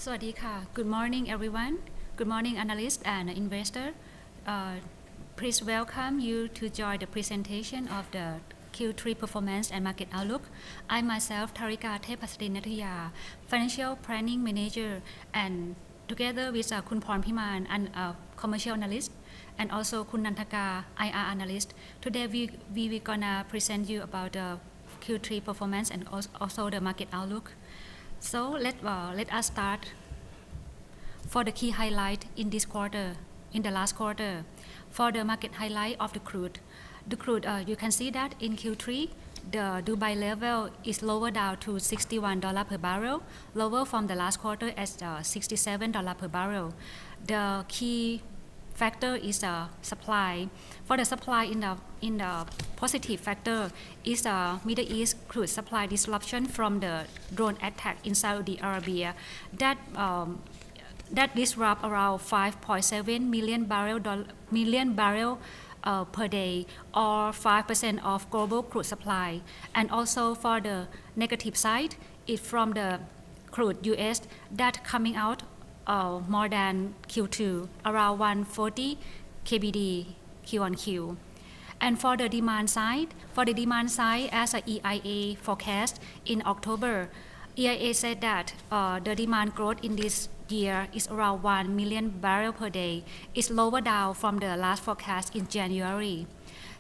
สวัสดีค่ะ Good morning everyone. Good morning analyst and investor. Please welcome you to join the presentation of the Q3 performance and market outlook. I myself Tharika Thepasrinathiya, Financial Planning Manager, and together with Kun Porn Piman and commercial analyst and also Kun Nantaka IR analyst. Today we gonna present you about the Q3 performance and also the market outlook. So let us start for the key highlight in this quarter, in the last quarter. For the market highlight of the crude, you can see that in Q3 the Dubai level is lower down to $61 per barrel, lower from the last quarter as $67 per barrel. The key factor is the supply. For the supply in the positive factor is the Middle East crude supply disruption from the drone attack in Saudi Arabia that disrupt around 5.7 million barrel per day or 5% of global crude supply. And also for the negative side is from the crude US that coming out more than Q2, around 140 kbd Q on Q. And for the demand side, as a EIA forecast in October, EIA said that the demand growth in this year is around 1 million barrel per day. It's lower down from the last forecast in January.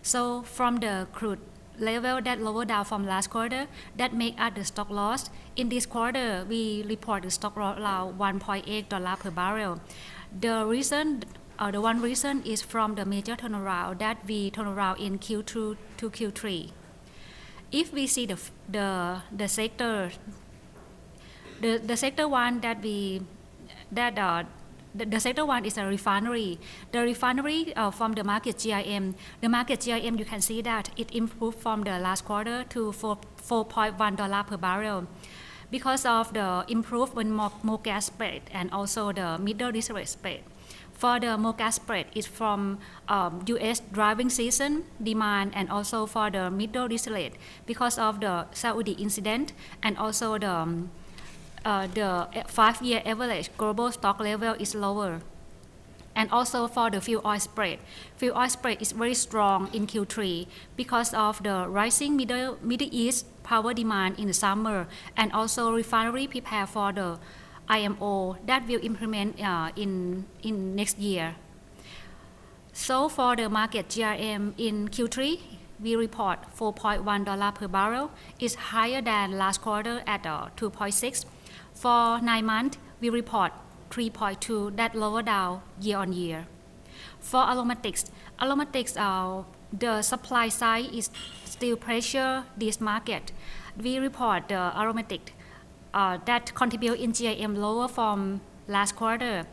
So from the crude level that lower down from last quarter, that make us the stock loss. In this quarter, we report the stock loss around $1.8 per barrel. The one reason is from the major turnaround that we turn around in Q2 to Q3. If we see the sector, the sector one the sector one is a refinery. The refinery from the market GIM. The market GIM, you can see that it improved from the last quarter to $4.1 per barrel because of the improvement more gas spread and also the middle distillate spread. For the more gas spread is from US driving season demand and also for the middle distillate because of the Saudi incident and also the 5-year average global stock level is lower. And also for the fuel oil spread is very strong in Q3 because of the rising Middle East power demand in the summer and also refinery prepare for the IMO that will implement in next year. So for the market GRM in Q3, we report $4.1 per barrel is higher than last quarter at 2.6. For 9 months, we report 3.2 that lower down year on year. For aromatics, the supply side is still pressure this market. We report the aromatic that contribute in GIM lower from last quarter.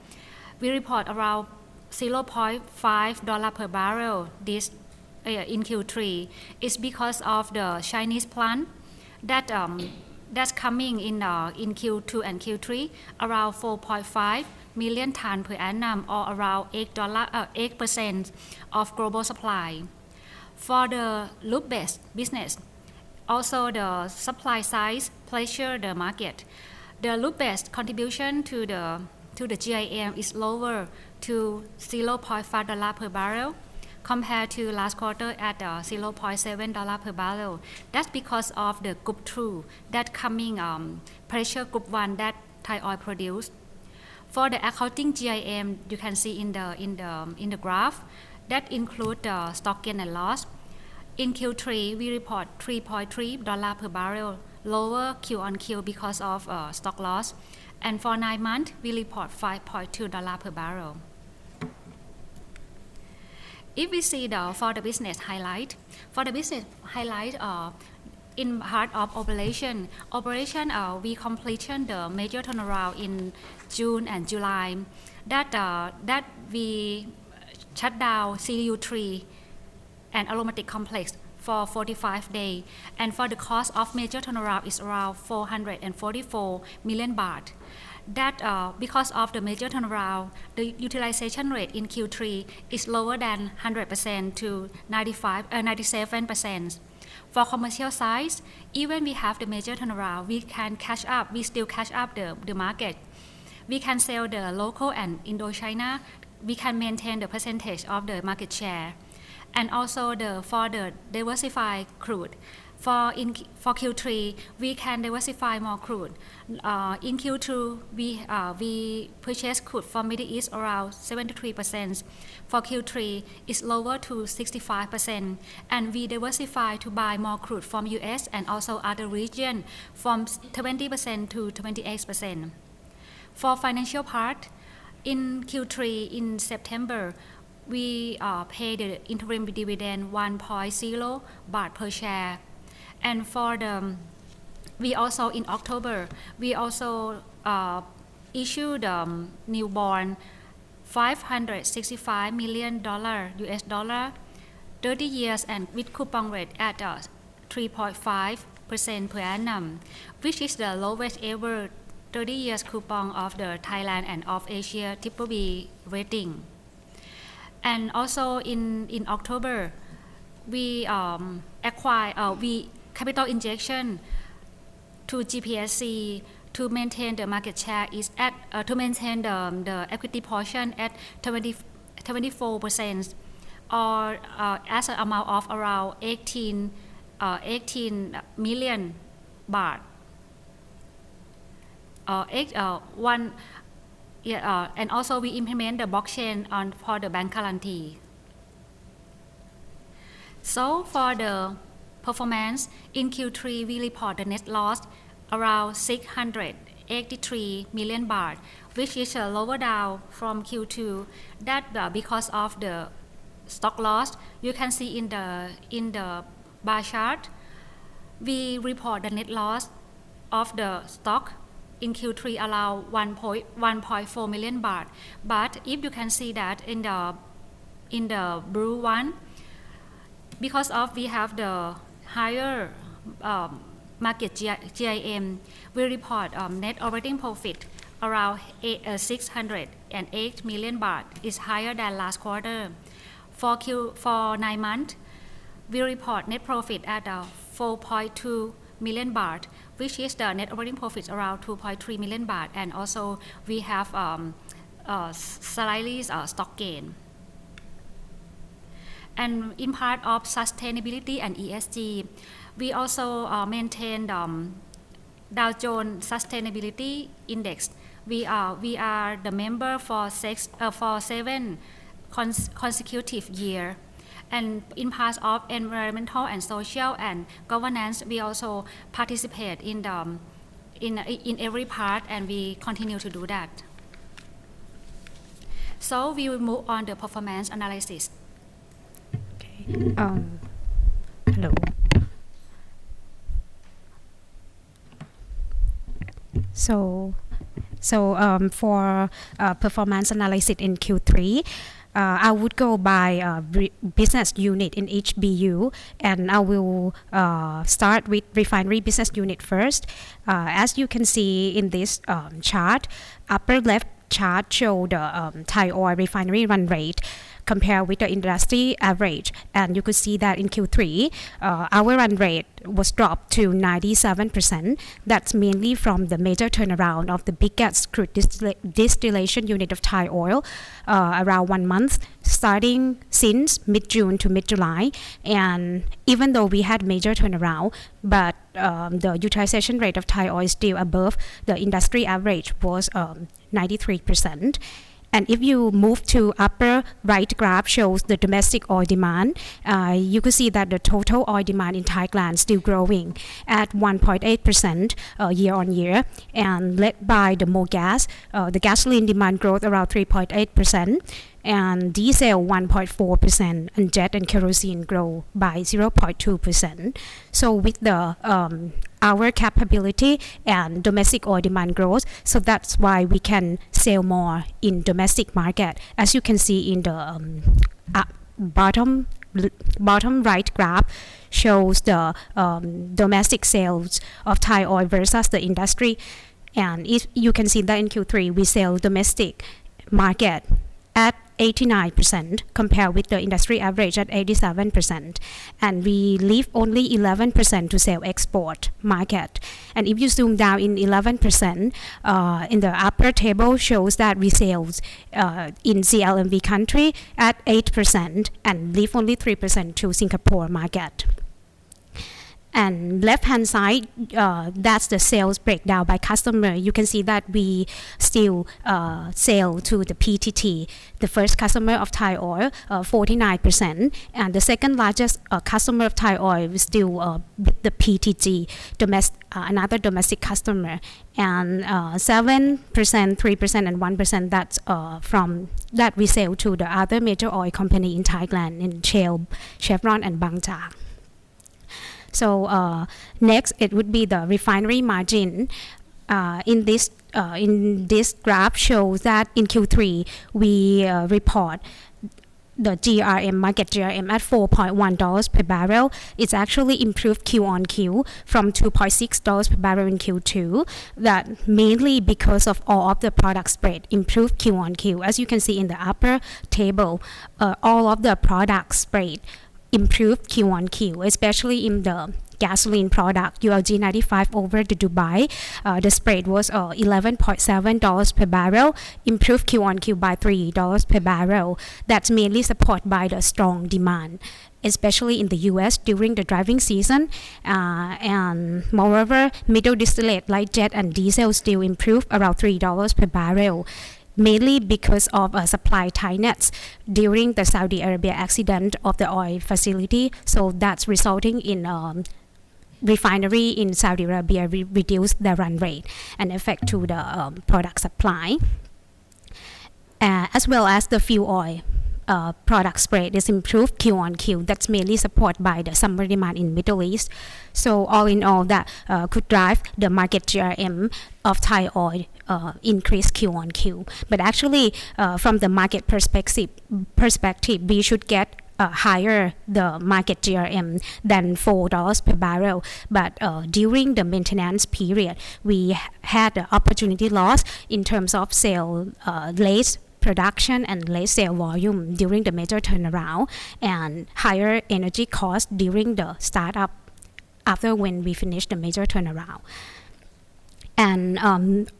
We report around $0.5 per barrel this in Q3. It's because of the Chinese plant that's coming in Q2 and Q3 around 4.5 million ton per annum or around 8% of global supply. For the lube-based business, also the supply side pressure the market. The lube-based contribution to the GIM is lower to $0.5 per barrel compared to last quarter at $0.7 per barrel. That's because of the Group 2 that coming pressure Group 1 that Thai oil produce. For the accounting GIM, you can see in the graph that include the stock gain and loss. In Q3, we report $3.3 per barrel, lower Q on Q because of stock loss. And for 9 months, we report $5.2 per barrel. If we see for the business highlight, in part of operation, we completed the major turnaround in June and July. That we shut down CDU3 and aromatic complex for 45 days. And for the cost of major turnaround is around 444 million baht. That because of the major turnaround, the utilization rate in Q3 is lower than 100% to 97%. For commercial side, even we have the major turnaround, we still catch up the market. we can sell the local and Indochina. We can maintain the percentage of the market share. And also for the diversified crude. For Q3, we can diversify more crude. In Q2, we purchase crude from Middle East around 73%. For Q3, it's lower to 65%, and we diversify to buy more crude from US and also other regions from 20% to 28%. For financial part, in Q3 in September, we pay the interim dividend 1.0 baht per share. And we also in October, we also issued new bond $565 million US dollar, 30 years and with coupon rate at 3.5% per annum, which is the lowest ever 30 years coupon of the Thailand and of Asia BBB rating. And also in October, we capital injection to GPSC to maintain the market share is at to maintain the equity portion at 24%, or as an amount of around 18 million baht. And also we implement the blockchain for the bank guarantee. So for the performance in Q3, we report the net loss around 683 million baht, which is a lower down from Q2. That because of the stock loss, you can see in the bar chart. We report the net loss of the stock in Q3 around 1.4 million baht. But if you can see that in the blue one, because of we have the higher market GIM, we report net operating profit around 608 million baht, is higher than last quarter. For 9 months, we report net profit at 4.2 million baht, which is the net operating profit around 2.3 million baht, and also we have slightly stock gain. And in part of sustainability and ESG, we also maintain Dow Jones Sustainability Index. We are the member for 7 consecutive years. And in part of environmental and social and governance, we also participate in every part, and we continue to do that. So we will move on the performance analysis. Hello. So for performance analysis in Q3, I would go by business unit in each BU, and I will start with refinery business unit first. As you can see in this chart, upper left chart show the Thai oil refinery run rate compared with the industry average, and you could see that in Q3 our run rate was dropped to 97%. That's mainly from the major turnaround of the biggest crude distillation unit of Thai oil around 1 month, starting since mid-June to mid-July. And even though we had major turnaround, but the utilization rate of Thai oil is still above the industry average, was 93%. And if you move to upper right graph shows the domestic oil demand, you could see that the total oil demand in Thailand still growing at 1.8% year on year, and led by the mogas, the gasoline demand growth around 3.8%, and diesel 1.4%, and jet and kerosene grow by 0.2%. So with the our capability and domestic oil demand growth, so that's why we can sell more in domestic market. As you can see in the bottom right graph shows the domestic sales of Thai oil versus the industry, and if you can see that in Q3 we sell domestic market at 89% compared with the industry average at 87%. And we leave only 11% to sell export market. And if you zoom down in 11%, in the upper table shows that we sell in CLMV country at 8% and leave only 3% to Singapore market. And left hand side, that's the sales breakdown by customer. You can see that we still sell to the PTT, the first customer of Thai Oil, 49%, and the second largest customer of Thai Oil is still the PTG, another domestic customer, and 7%, 3%, and 1% that's from that we sell to the other major oil company in Thailand, in Shell, Chevron, and Bangja. So next, it would be the refinery margin. In this graph shows that in Q3 we report the GRM market GRM at $4.1 per barrel. It's actually improved Q on Q from $2.6 per barrel in Q2. That mainly because of all of the product spread improved Q on Q. As you can see in the upper table, all of the product spread improved Q on Q, especially in the gasoline product ULG 95 over the Dubai. The spread was $11.7 per barrel, improved Q on Q by $3 per barrel. That's mainly supported by the strong demand, especially in the US during the driving season. And moreover, middle distillate, light jet, and diesel still improved around $3 per barrel, mainly because of supply tightness during the Saudi Arabia accident of the oil facility. So that's resulting in refinery in Saudi Arabia reduce the run rate and affect to the product supply. As well as the fuel oil product spread is improved Q on Q. That's mainly supported by the summer demand in Middle East. So all in all, that could drive the market GRM of Thai oil increase Q on Q. But actually, from the market perspective, we should get higher the market GRM than $4 per barrel. But during the maintenance period, we had the opportunity loss in terms of sale late production and late sale volume during the major turnaround, and higher energy costs during the startup after when we finished the major turnaround. And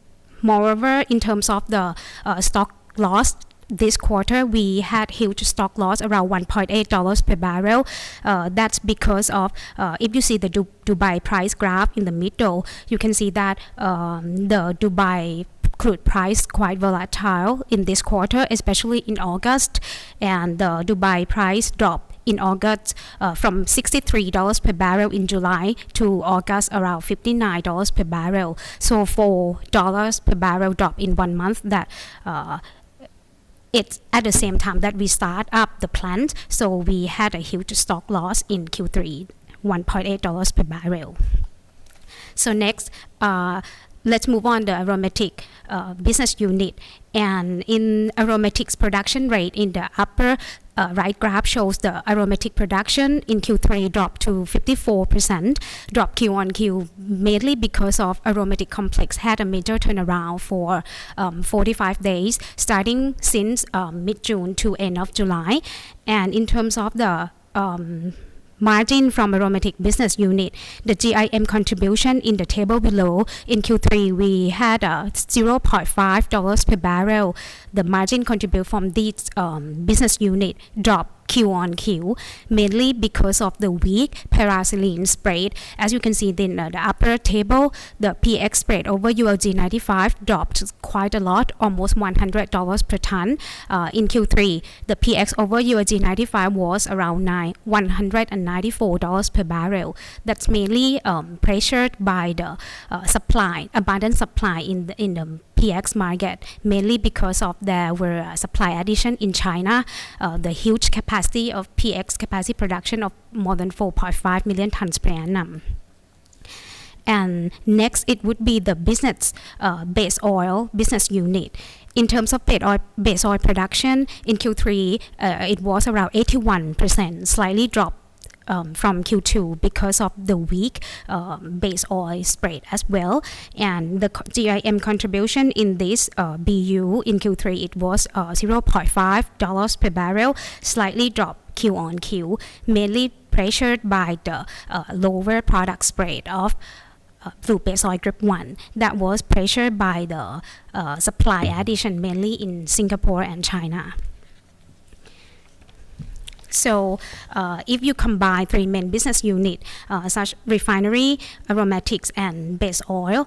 moreover, in terms of the stock loss, this quarter we had huge stock loss around $1.8 per barrel. That's because of if you see the Dubai price graph in the middle, you can see that the Dubai crude price quite volatile in this quarter, especially in August, and the Dubai price dropped in August from $63 per barrel in July to August around $59 per barrel. So $4 per barrel drop in 1 month. That it's at the same time that we start up the plant, so we had a huge stock loss in Q3, $1.8 per barrel. So next, let's move on the aromatic business unit. And in aromatics production rate, in the upper right graph shows the aromatic production in Q3 dropped to 54%, dropped Q on Q, mainly because of aromatic complex had a major turnaround for 45 days, starting since mid-June to end of July. And in terms of the margin from aromatic business unit, the GIM contribution in the table below, in Q3 we had $0.5 per barrel. The margin contribute from this business unit dropped Q on Q, mainly because of the weak paraxylene spread. As you can see in the upper table, the PX spread over ULG 95 dropped quite a lot, almost $100 per ton. In Q3, the PX over ULG 95 was around $194 per barrel. That's mainly pressured by the abundant supply in the PX market, mainly because of there were supply addition in China, the huge capacity of PX capacity production of more than 4.5 million tons per annum. And next, it would be the business base oil business unit. In terms of base oil production in Q3, it was around 81%, slightly dropped from Q2 because of the weak base oil spread as well. And the GIM contribution in this BU in Q3, it was $0.5 per barrel, slightly dropped Q on Q, mainly pressured by the lower product spread of blue base oil group 1 that was pressured by the supply addition mainly in Singapore and China. So if you combine three main business units such refinery, aromatics and base oil,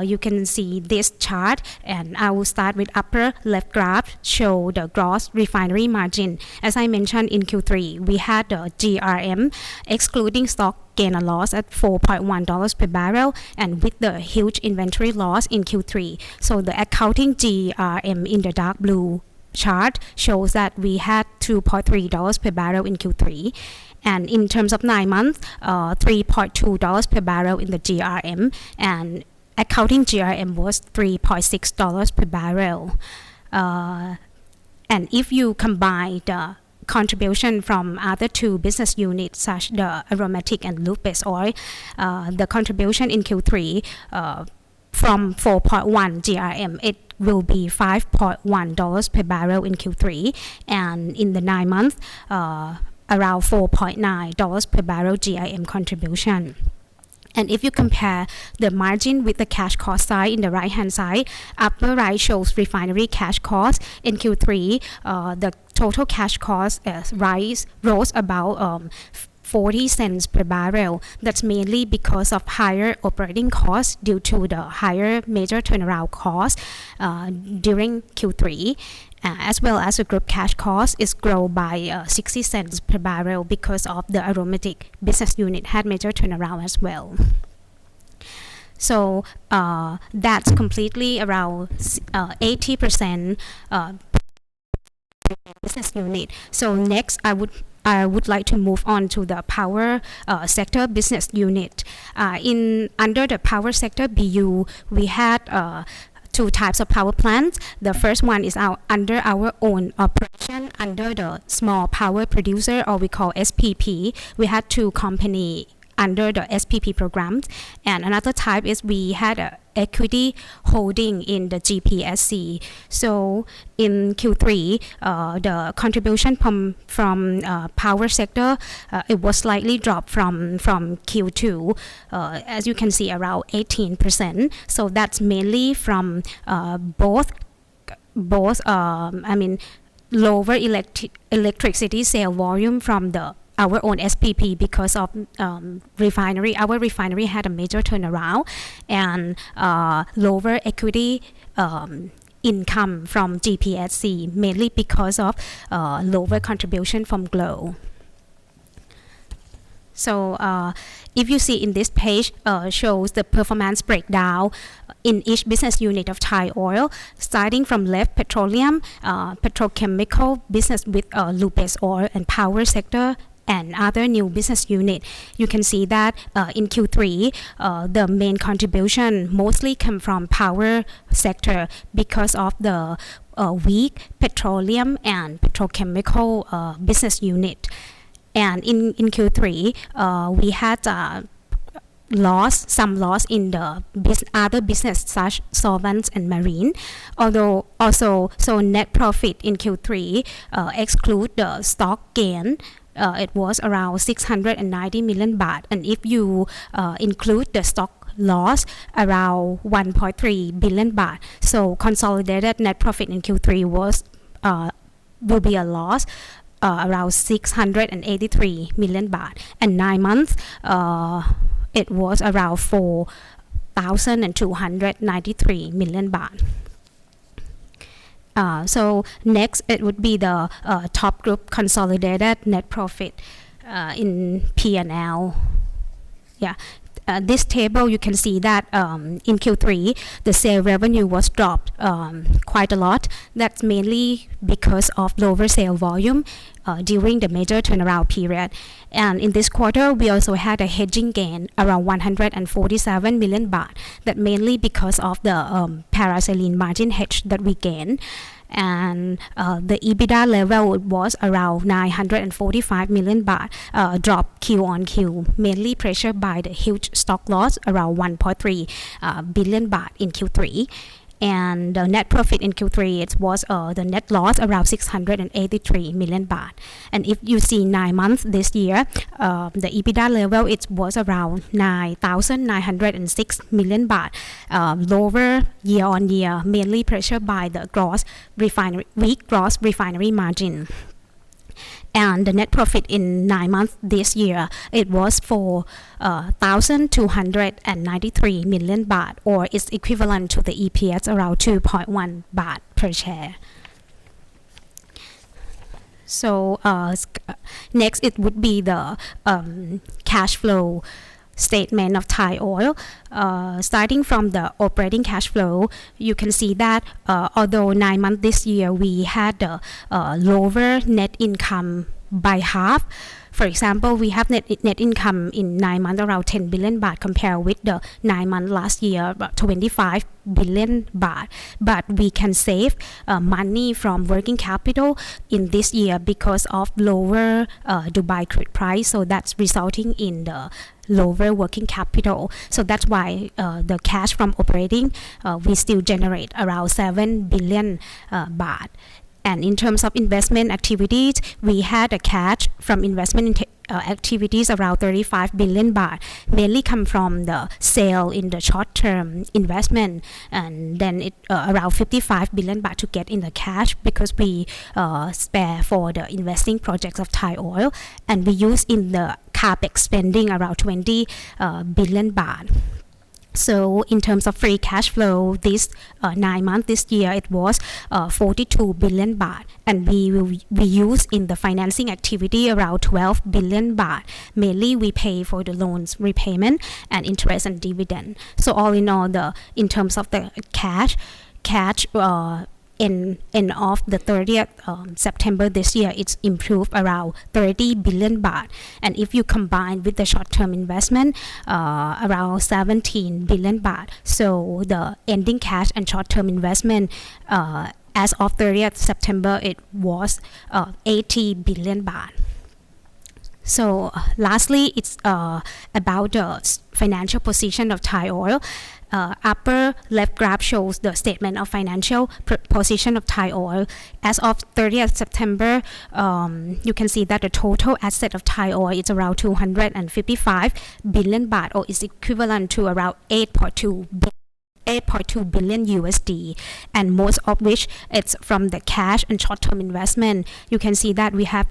you can see this chart, and I will start with upper left graph show the gross refinery margin. As I mentioned in Q3, we had the GRM excluding stock gain and loss at $4.1 per barrel, and with the huge inventory loss in Q3. So the accounting GRM in the dark blue chart shows that we had $2.3 per barrel in Q3, and in terms of 9 months, $3.2 per barrel in the GRM, and accounting GRM was $3.6 per barrel. And if you combine the contribution from other two business units such the aromatic and lube base oil, the contribution in Q3 from 4.1 GRM, it will be $5.1 per barrel in Q3, and in the 9 months, around $4.9 per barrel GIM contribution. And if you compare the margin with the cash cost side in the right hand side, upper right shows refinery cash cost in Q3. The total cash cost rose about 40 cents per barrel. That's mainly because of higher operating costs due to the higher major turnaround costs during Q3, as well as the group cash cost is grow by 60 cents per barrel because of the aromatic business unit had major turnaround as well. So that's completely around 80% business unit. So next I would like to move on to the power sector business unit. Under the power sector BU, we had two types of power plants. The first one is under our own operation under the small power producer, or we call SPP. We had two companies under the SPP programs, and another type is we had a equity holding in the GPSC. So in Q3, the contribution from power sector, it was slightly dropped from Q2, as you can see, around 18%. So that's mainly from both lower electricity sale volume from our own SPP because of refinery. Our refinery had a major turnaround, and lower equity income from GPSC, mainly because of lower contribution from Glow. So if you see in this page, shows the performance breakdown in each business unit of Thai Oil, starting from left: petroleum, petrochemical business with lube base oil, and power sector, and other new business unit. You can see that in Q3, the main contribution mostly come from power sector because of the weak petroleum and petrochemical business unit. And in Q3, we had some loss in the other business such solvents and marine. Although also, so net profit in Q3 exclude the stock gain. It was around 690 million baht, and if you include the stock loss, around 1.3 billion baht. So consolidated net profit in Q3 will be a loss around 683 million baht, and 9 months it was around 4,293 million baht. So next it would be the top group consolidated net profit in P&L. Yeah. This table, you can see that in Q3 the sale revenue was dropped quite a lot. That's mainly because of lower sale volume during the major turnaround period. And in this quarter, we also had a hedging gain around 147 million baht. That mainly because of the paraxylene margin hedge that we gained. and the EBITDA level was around 945 million baht, drop Q on Q, mainly pressured by the huge stock loss around 1.3 billion baht in Q3. And the net profit in Q3 it was the net loss around 683 million baht. And if you see 9 months this year, the EBITDA level it was around 9,906 million baht, lower year on year, mainly pressured by the weak gross refinery margin. And the net profit in 9 months this year it was for 1,293 million baht, or it's equivalent to the EPS around 2.1 baht per share. So next it would be the cash flow statement of Thai Oil. Starting from the operating cash flow, you can see that although 9 months this year we had the lower net income by half. For example, we have net income in 9 months around 10 billion baht compared with the 9 months last year about 25 billion baht. But we can save money from working capital in this year because of lower Dubai crude price. So that's resulting in the lower working capital. So that's why the cash from operating we still generate around 7 billion baht. And in terms of investment activities, we had a cash from investment activities around 35 billion baht, mainly come from the sale in the short-term investment, and then it around 55 billion baht to get in the cash because we spare for the investing projects of Thai Oil, and we use in the capex spending around 20 billion baht. So in terms of free cash flow, this 9 months this year it was 42 billion baht, and we use in the financing activity around 12 billion baht. Mainly we pay for the loans repayment and interest and dividend. So all in all, in terms of the cash end of the 30th September this year, it's improved around 30 billion baht. And if you combine with the short-term investment, around 17 billion baht. So the ending cash and short-term investment as of 30th September, it was 80 billion baht. So lastly, it's about the financial position of Thai Oil. Upper left graph shows the statement of financial position of Thai Oil. As of 30th September, you can see that the total asset of Thai Oil is around 255 billion baht, or is equivalent to around 8.2 billion USD, and most of which it's from the cash and short-term investment. You can see that we had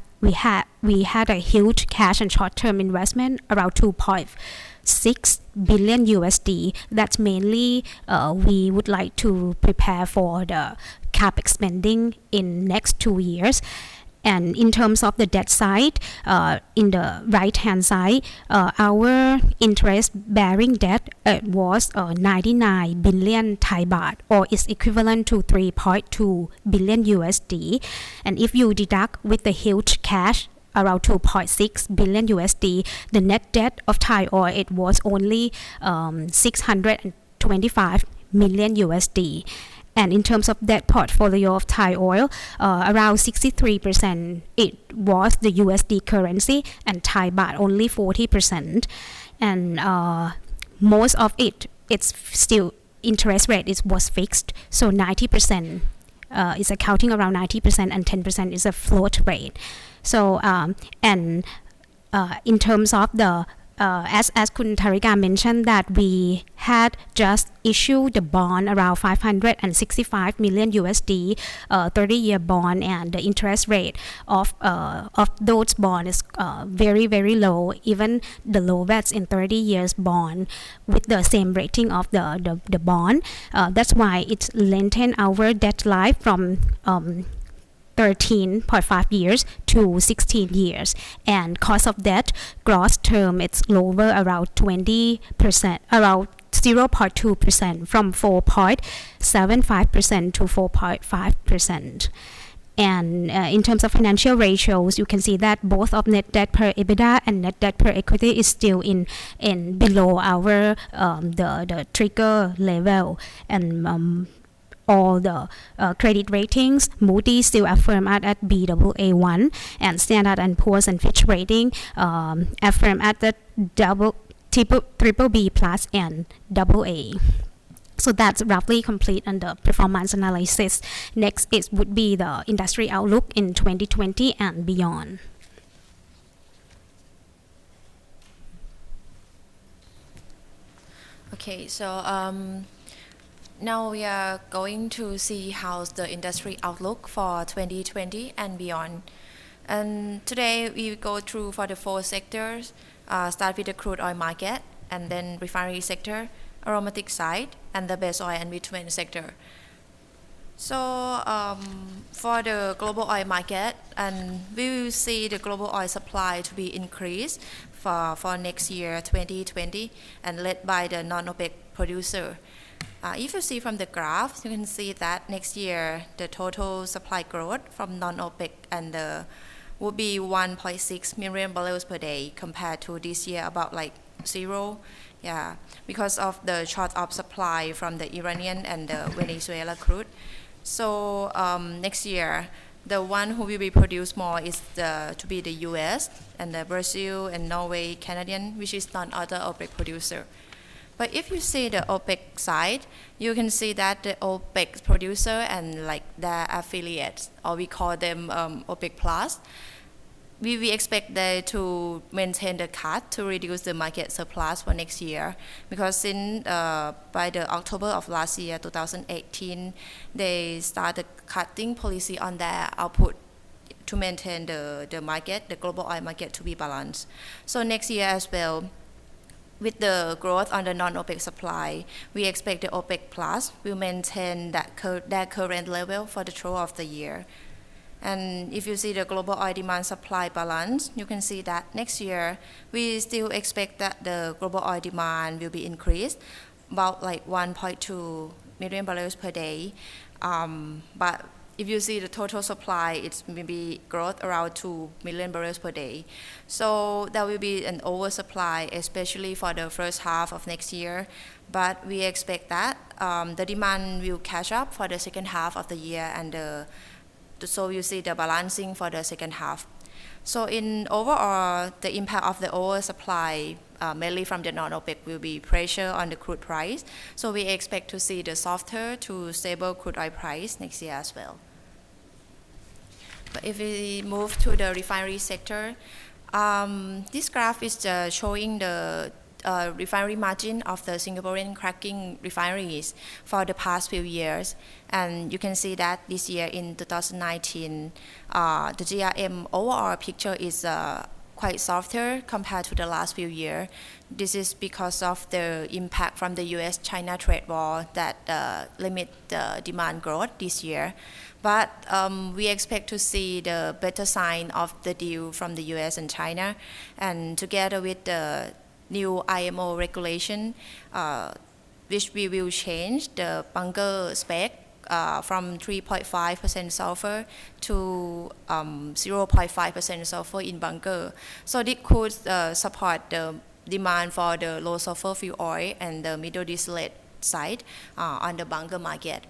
a huge cash and short-term investment around 2.6 billion USD. That's mainly we would like to prepare for the capex spending in next 2 years. And in terms of the debt side, in the right hand side, our interest bearing debt was 99 billion Thai baht, or is equivalent to 3.2 billion USD. And if you deduct with the huge cash around 2.6 billion USD, the net debt of Thai Oil it was only 625 million USD. And in terms of debt portfolio of Thai Oil, around 63% it was the USD currency, and Thai baht only 40%. And most of it's still interest rate was fixed, so 90% is accounting around 90%, and 10% is a float rate. So in terms of the as Kun Tharika mentioned that we had just issued the bond around 565 million USD 30-year bond, and the interest rate of those bonds is very very low, even the lowest in 30 years bond with the same rating of the bond. That's why it's lengthened our debt life from 13.5 years to 16 years, and cost of debt gross term it's lower around 20%, around 0.2% from 4.75% to 4.5%. And in terms of financial ratios, you can see that both of net debt per EBITDA and net debt per equity is still in below our the trigger level, and all the credit ratings. Moody's still affirm at Baa1, and Standard and Poor's and Fitch rating affirm at the triple B plus and double A. So that's roughly complete on the performance analysis. Next would be the industry outlook in 2020 and beyond. Okay, so now we are going to see how's the industry outlook for 2020 and beyond. And today we go through for the 4 sectors. Start with the crude oil market, and then refinery sector, aromatic side, and the base oil and bitumen sector. So for the global oil market, and we will see the global oil supply to be increased for next year 2020, and led by the non-OPEC producer. If you see from the graph, you can see that next year the total supply growth from non-OPEC and will be 1.6 million barrels per day, compared to this year about like 0. Yeah, because of the short of supply from the Iranian and the Venezuela crude. So next year, the one who will be produced more is to be the US and the Brazil and Norway, Canadian, which is not other OPEC producer. But if you see the OPEC side, you can see that the OPEC producer and like their affiliates, or we call them OPEC Plus, we expect they to maintain the cut to reduce the market surplus for next year, because since by the October of last year, 2018, they started cutting policy on their output to maintain the market, the global oil market, to be balanced. So next year as well, with the growth on the non-OPEC supply, we expect the OPEC Plus will maintain their current level for the throughout of the year. And if you see the global oil demand supply balance, you can see that next year we still expect that the global oil demand will be increased about like 1.2 million barrels per day. But if you see the total supply, it's maybe growth around 2 million barrels per day. So there will be an oversupply, especially for the first half of next year. But we expect that the demand will catch up for the second half of the year, and so you see the balancing for the second half. So in overall, the impact of the oversupply, mainly from the non-OPEC, will be pressure on the crude price. So we expect to see the softer to stable crude oil price next year as well. But if we move to the refinery sector, this graph is showing the refinery margin of the Singaporean cracking refineries for the past few years. And you can see that this year in 2019, the GRM overall picture is quite softer compared to the last few years. This is because of the impact from the US-China trade war that limit the demand growth this year. But we expect to see the better sign of the deal from the US and China, and together with the new IMO regulation, which we will change the bunker spec from 3.5% sulfur to 0.5% sulfur in bunker. So this could support the demand for the low sulfur fuel oil and the middle distillate side on the bunker market.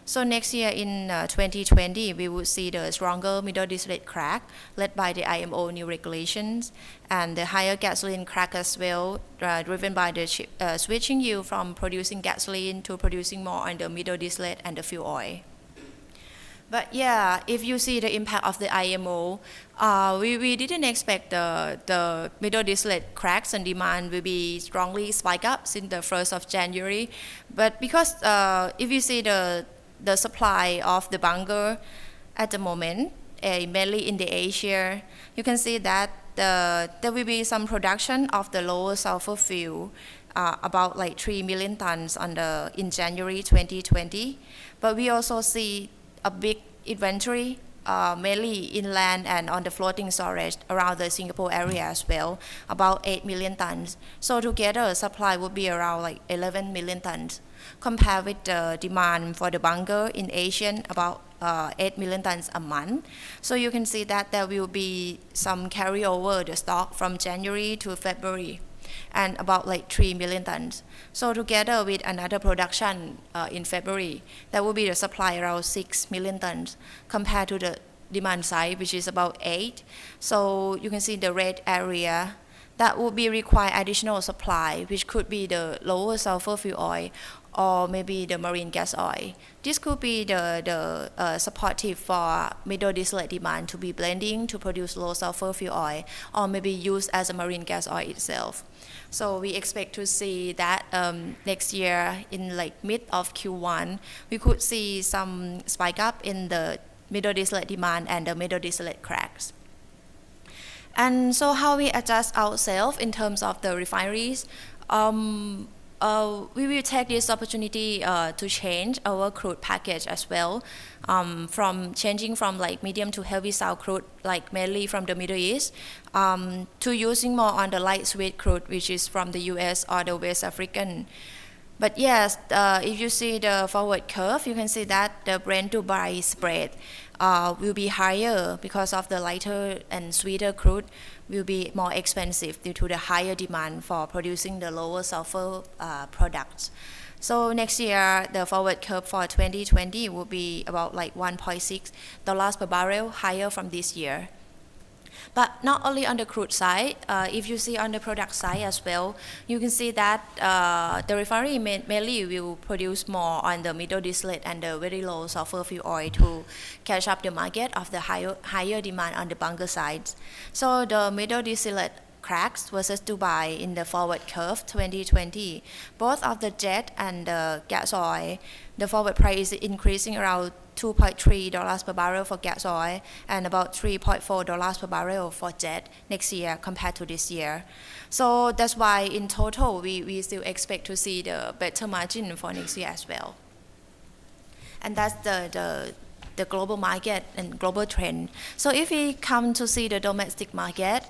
So next year in 2020, we will see the stronger middle distillate crack led by the IMO new regulations, and the higher gasoline crack as well, driven by the switching yield from producing gasoline to producing more on the middle distillate and the fuel oil. But yeah, if you see the impact of the IMO, we didn't expect the middle distillate cracks and demand will be strongly spike up since the 1st of January. But because if you see the supply of the bunker at the moment, mainly in the Asia, you can see that there will be some production of the lower sulfur fuel, about like 3 million tons in January 2020. But we also see a big inventory, mainly inland and on the floating storage around the Singapore area as well, about 8 million tons. So together, supply would be around like 11 million tons, compared with the demand for the bunker in Asia, about 8 million tons a month. So you can see that there will be some carryover the stock from January to February. and about like 3 million tons. So together with another production in February, that will be the supply around 6 million tons compared to the demand side, which is about 8. So you can see the red area that would be require additional supply, which could be the lower sulfur fuel oil or maybe the marine gas oil. This could be the supportive for middle distillate demand to be blending to produce low sulfur fuel oil or maybe used as a marine gas oil itself. So we expect to see that next year in like mid of Q1, we could see some spike up in the middle distillate demand and the middle distillate cracks. And so how we adjust ourselves in terms of the refineries, we will take this opportunity to change our crude package as well, from changing from like medium to heavy sour crude, like mainly from the Middle East, to using more on the light sweet crude, which is from the US or the West African. But yes, if you see the forward curve, you can see that the Brent Dubai spread will be higher because of the lighter and sweeter crude will be more expensive due to the higher demand for producing the lower sulfur products. So next year, the forward curve for 2020 will be about like $1.6 per barrel higher from this year. But not only on the crude side, if you see on the product side as well, you can see that the refinery mainly will produce more on the middle distillate and the very low sulfur fuel oil to catch up the market of the higher demand on the bunker sides. So the middle distillate cracks versus Dubai in the forward curve 2020, both of the jet and the gas oil, the forward price is increasing around $2.3 per barrel for gas oil and about $3.4 per barrel for jet next year compared to this year. So that's why in total we still expect to see the better margin for next year as well. And that's the global market and global trend. So if we come to see the domestic market,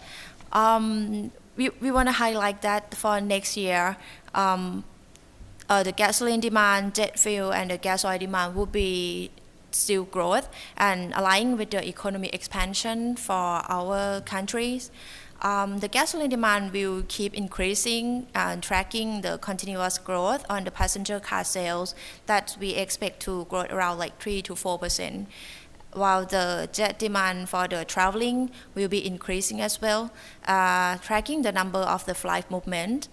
we want to highlight that for next year, the gasoline demand, jet fuel, and the gas oil demand will be still growth and aligning with the economic expansion for our countries. The gasoline demand will keep increasing and tracking the continuous growth on the passenger car sales that we expect to grow around like 3 to 4%. While the jet demand for the traveling will be increasing as well, tracking the number of the flight movement.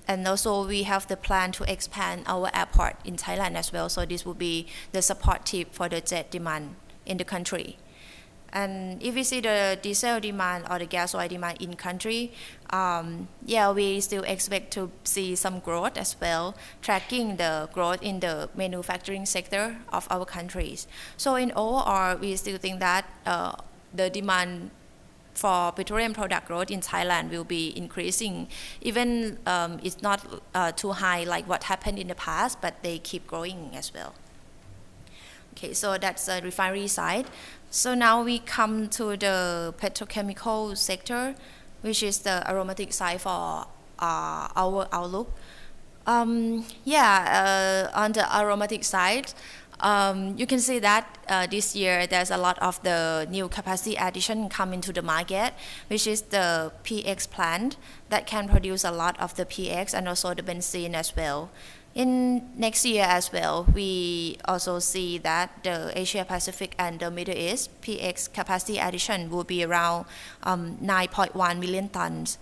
And also we have the plan to expand our airport in Thailand as well. So this will be the supportive for the jet demand in the country. And if we see the diesel demand or the gas oil demand in country, we still expect to see some growth as well, tracking the growth in the manufacturing sector of our countries. So in overall, we still think that the demand for petroleum product growth in Thailand will be increasing. Even it's not too high like what happened in the past, but they keep growing as well. Okay, so that's the refinery side. So now we come to the petrochemical sector, which is the aromatic side for our outlook. On the aromatic side, you can see that this year there's a lot of the new capacity addition come into the market, which is the PX plant that can produce a lot of the PX and also the benzene as well. In next year as well, we also see that the Asia Pacific and the Middle East PX capacity addition will be around 9.1 million tons,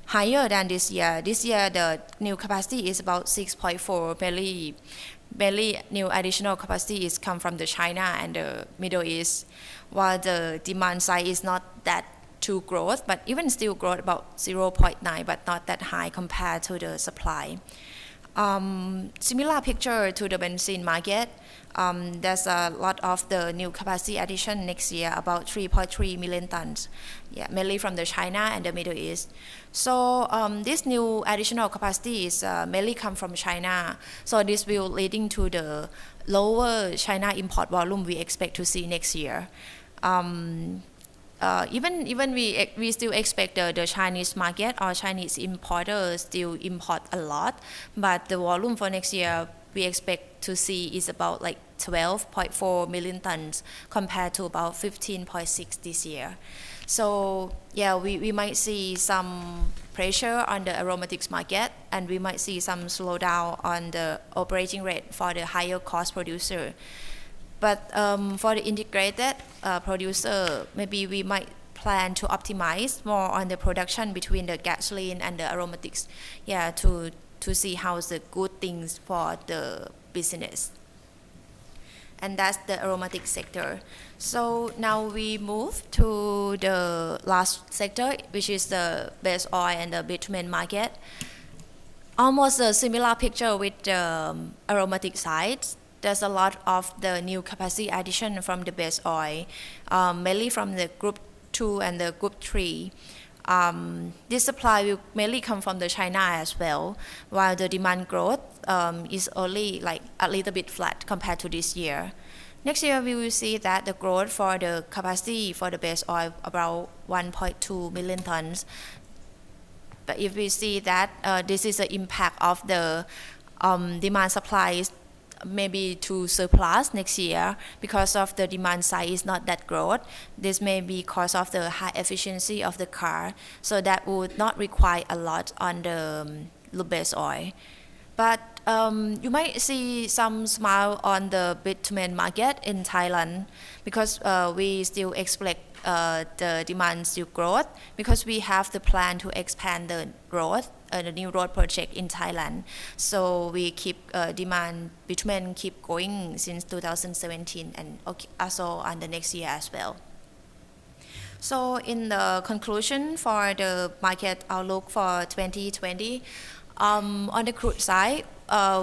higher than this year. This year the new capacity is about 6.4 million. Barely new additional capacity is come from the China and the Middle East, while the demand side is not that too growth, but even still growth about 0.9, but not that high compared to the supply. Similar picture to the benzene market. There's a lot of the new capacity addition next year, about 3.3 million tons, mainly from the China and the Middle East. So this new additional capacity is mainly come from China. So this will leading to the lower China import volume we expect to see next year. Even we still expect the Chinese market or Chinese importers still import a lot, but the volume for next year we expect to see is about like 12.4 million tons compared to about 15.6 this year. So we might see some pressure on the aromatics market, and we might see some slowdown on the operating rate for the higher cost producer. But for the integrated producer, maybe we might plan to optimize more on the production between the gasoline and the aromatics, to see how's the good things for the business. And that's the aromatic sector. So now we move to the last sector, which is the base oil and the bitumen market. Almost a similar picture with the aromatic side. There's a lot of the new capacity addition from the base oil, mainly from the group 2 and the group 3. This supply will mainly come from the China as well, while the demand growth is only like a little bit flat compared to this year. Next year, we will see that the growth for the capacity for the base oil about 1.2 million tons. But if we see that this is the impact of the demand supply maybe to surplus next year because of the demand side is not that growth. This may be because of the high efficiency of the car, so that would not require a lot on the base oil. But you might see some smile on the bitumen market in Thailand because we still expect the demand still growth because we have the plan to expand the road, the new road project in Thailand. So we keep demand bitumen keep going since 2017 and also on the next year as well. So in the conclusion for the market outlook for 2020, on the crude side,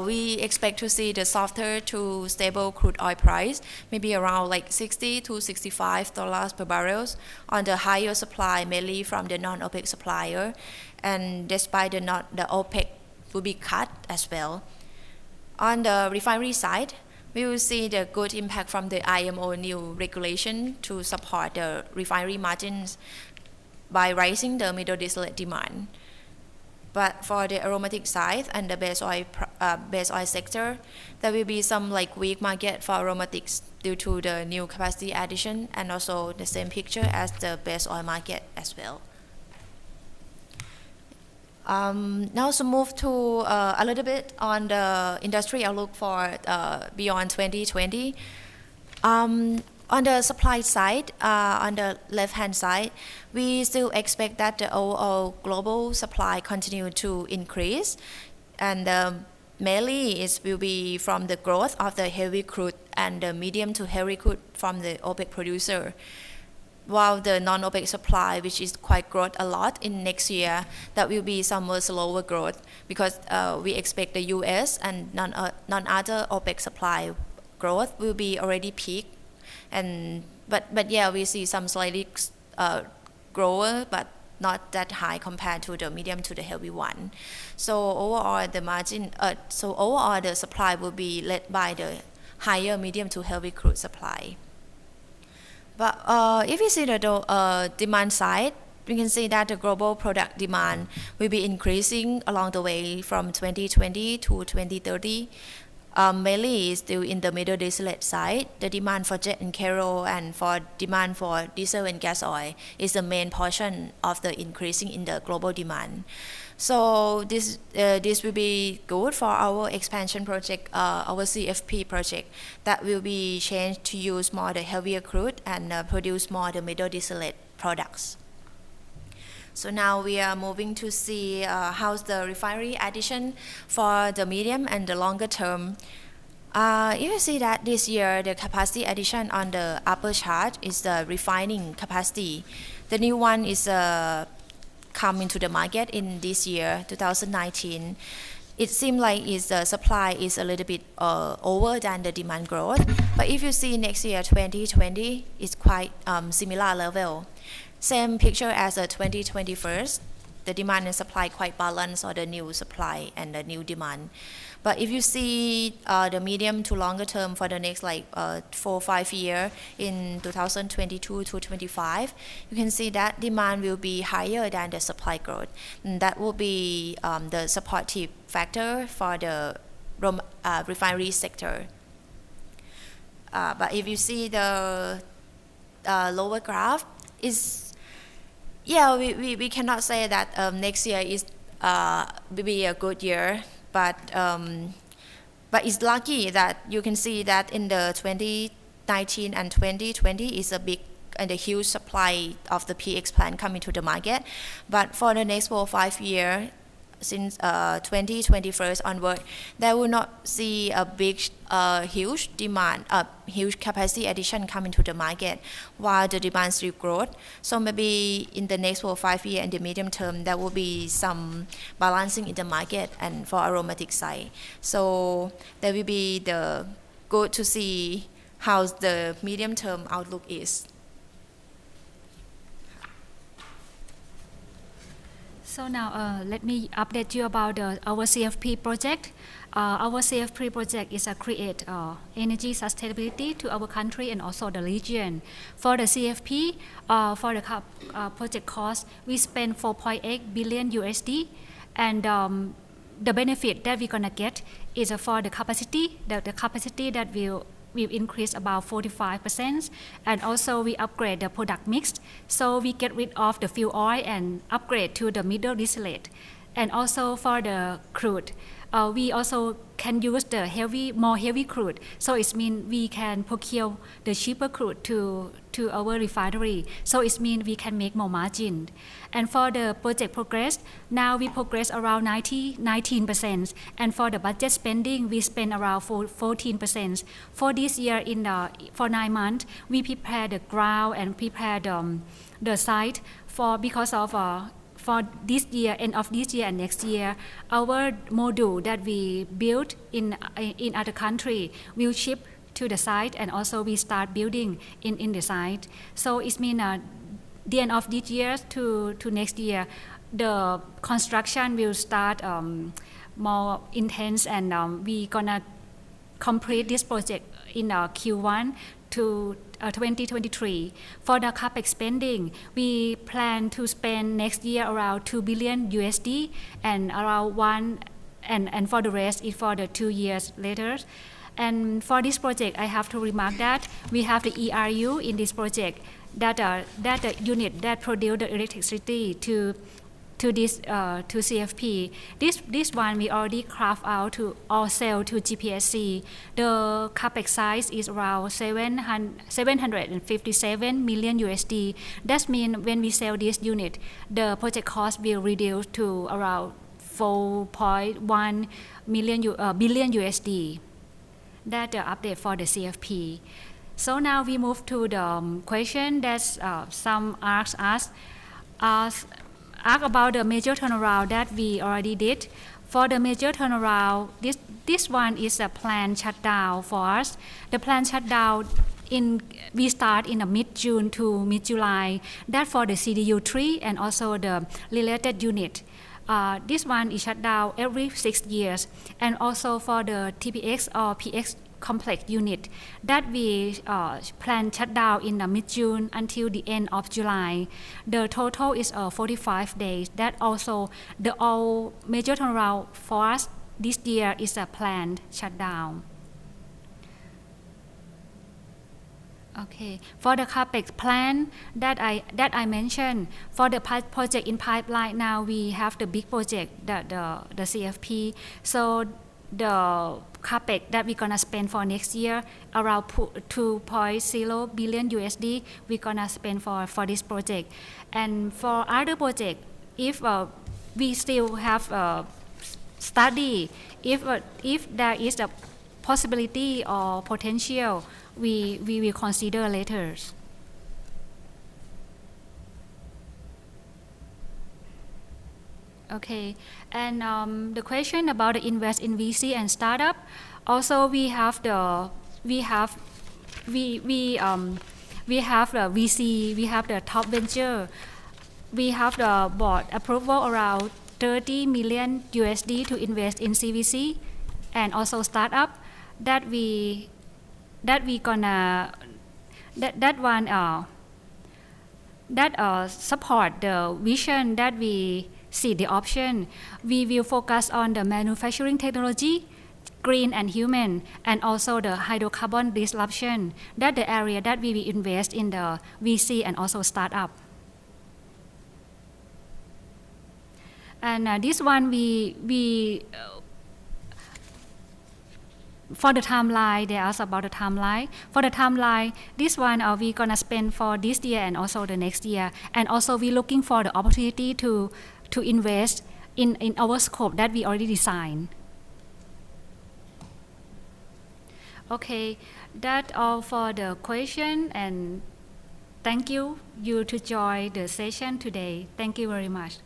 we expect to see the softer to stable crude oil price, maybe around like $60 to $65 per barrel on the higher supply, mainly from the non-OPEC supplier, and despite the OPEC will be cut as well. On the refinery side, we will see the good impact from the IMO new regulation to support the refinery margins by raising the middle distillate demand. But for the aromatic side and the base oil sector, there will be some like weak market for aromatics due to the new capacity addition and also the same picture as the base oil market as well. Now to move to a little bit on the industry outlook for beyond 2020. On the supply side, on the left-hand side, we still expect that the overall global supply continue to increase, and mainly it will be from the growth of the heavy crude and the medium to heavy crude from the OPEC producer, while the non-OPEC supply, which is quite growth a lot in next year, that will be somewhat slower growth because we expect the US and non-other OPEC supply growth will be already peaked. But yeah, we see some slightly grower, but not that high compared to the medium to the heavy one. So overall, the supply will be led by the higher medium to heavy crude supply. But if we see the demand side, we can see that the global product demand will be increasing along the way from 2020 to 2030. Mainly is still in the middle distillate side. The demand for jet and kerosene and for demand for diesel and gas oil is the main portion of the increasing in the global demand. So this will be good for our expansion project, our CFP project, that will be changed to use more the heavier crude and produce more the middle distillate products. So now we are moving to see how's the refinery addition for the medium and the longer term. You see that this year the capacity addition on the upper chart is the refining capacity. The new one is come into the market in this year, 2019. It seems like the supply is a little bit over than the demand growth. But if you see next year, 2020, it's quite similar level. Same picture as the 2021, the demand and supply quite balanced, or the new supply and the new demand. But if you see the medium to longer term for the next 4 or 5 years in 2022 to 25, you can see that demand will be higher than the supply growth. And that will be the supportive factor for the refinery sector. But if you see the lower graph, Yeah, we cannot say that next year is will be a good year, but it's lucky that you can see that in the 2019 and 2020 is a big and a huge supply of the PX plant coming to the market. But for the next 4 or 5 years, since 2021 onward, there will not see a big, huge demand, huge capacity addition coming to the market, while the demand still growth. So maybe in the next 4 or 5 years in the medium term, there will be some balancing in the market and for aromatic side. So there will be the good to see how the medium term outlook is. So now let me update you about our CFP project. Our CFP project is to create energy sustainability to our country and also the region. For the CFP, for the project cost, we spend 4.8 billion USD, and the benefit that we're gonna get is for the capacity. The capacity that we've increased about 45%, and also we upgrade the product mix, so we get rid of the fuel oil and upgrade to the middle distillate. And also for the crude, we also can use the more heavy crude, so it means we can procure the cheaper crude to our refinery, so it means we can make more margin. And for the project progress, now we progress around 19%, and for the budget spending, we spend around 14%. For this year, for 9 months, we prepare the ground and prepare the site because of for this year, end of this year and next year, our module that we built in other country will ship to the site, and also we start building in the site. So it means the end of this year to next year, the construction will start more intense, and we gonna complete this project in Q1 to 2023. For the capex spending, we plan to spend next year around 2 billion USD, and around and for the rest is for the 2 years later. And for this project, I have to remark that we have the ERU in this project, that the unit that produce the electricity to CFP. This one we already craft out to or sell to GPSC. The capex size is around 757 million USD. That means when we sell this unit, the project cost will reduce to around 4.1 billion USD. That's the update for the CFP. So now we move to the question that some ask us. Ask about the major turnaround that we already did. For the major turnaround, this one is a planned shutdown for us. The planned shutdown we start in mid-June to mid-July. That for the CDU3 and also the related unit. This one is shut down every 6 years. And also for the TPX or PX complex unit that we plan shut down in mid-June until the end of July. The total is 45 days. That also the all major turnaround for us this year is a planned shutdown. Okay, for the capex plan that I mentioned, for the project in pipeline now we have the big project, the CFP. So the capex that we're gonna spend for next year around 2.0 billion USD we're gonna spend for this project. And for other project, if we still have study, if there is a possibility or potential, we will consider later. Okay, and the question about the invest in VC and startup. Also, we have the VC, we have the top venture, we have the board approval around 30 million USD to invest in CVC and also startup that support the vision that we see the option. We will focus on the manufacturing technology, green and human, and also the hydrocarbon disruption. That's the area that we will invest in the VC and also startup. And this one for the timeline, they ask about the timeline. For the timeline, this one we gonna spend for this year and also the next year. And also we looking for the opportunity to invest in our scope that we already designed. Okay, that's all for the question, and thank you to join the session today. Thank you very much.